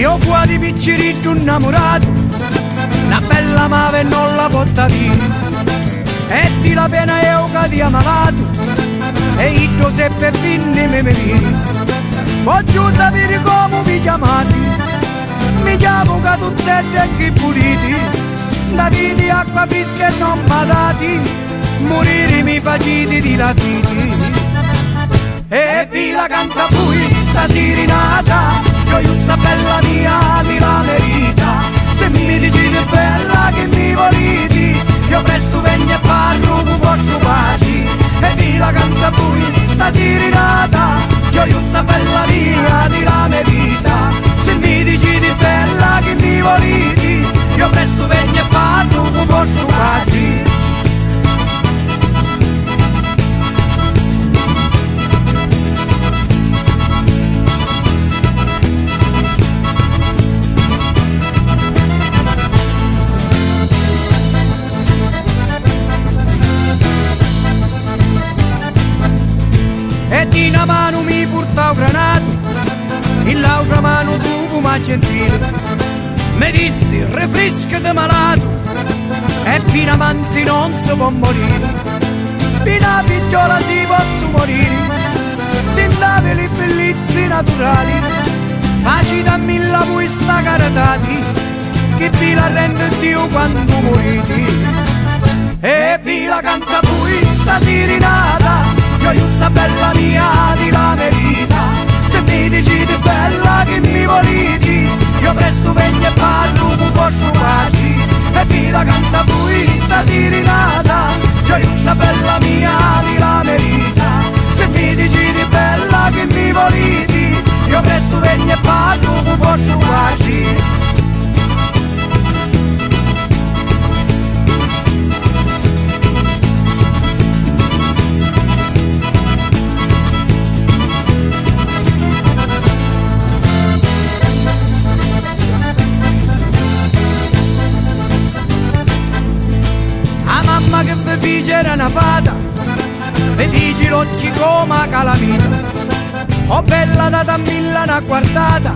Io qua di picciritto innamorato, una bella mave non la porta via, e di la pena io che ti ho malato, e io se per finire me vieni. Voglio sapere come vi chiamate, mi chiamo Catuzzetto e chi puliti, da di acqua fresca e non patati, morire mi faciti di la siti. E vi la canta poi sta sirinata, gioiuzza bella mia di la merita. Se mi dicete bella che mi voliti, io presto vengo e parlo un po' paci. E vi la canta poi sta sirinata, gioiuzza bella mia di la merita. Se mi dicete bella che mi voliti, io presto vengo e parlo un po' paci. E di una mano mi portavo granato, in l'altra mano tu ma gentile, mi dissi rifresca malato, e fino avanti non si può morire, fino a figliola si può morire, sentite le bellezze naturali, facci da mille voi sta caritati, che vi la rende Dio quando morite. E vi la canta voi sta sirinata, gioiuzza bella mia di la merita. Se mi dicete bella che mi voliti, io presto vengo e parlo un po' paci. E vi la canta voi sta sirinata, gioiuzza bella mia di la merita. Se mi dicete bella che mi voliti, io presto vengo e parlo un po' paci. Mamma che vi dice era una fata, vi dice l'occhi come calamita. Oh bella data mille una guardata,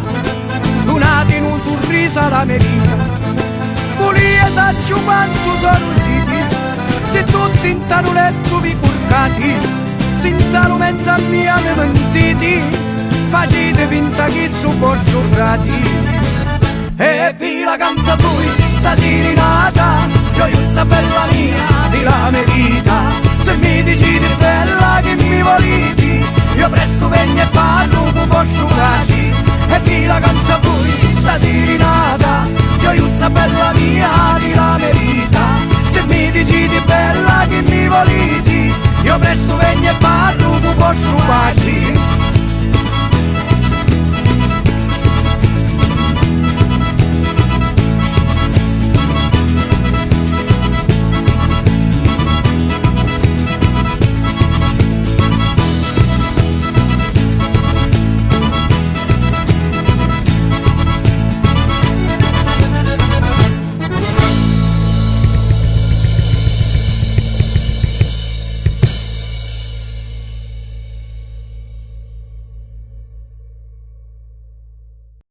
lunati in un sorriso alla merita. Volia saccio quanto sono rositi, se tutti in talo letto vi curcati, senza lo mezzo a mia me mentiti, facete finta che sono po' giurati. E vi la canta voi sta sirinata, gioiuzza bella mia di la merita. Se mi dicete bella che mi voliti, io presto vengo e parlo un po' paci. E vi la canta voi sta sirinata, gioiuzza bella mia di la merita. Se mi dicete bella che mi voliti, io presto vengo e parlo un po' paci.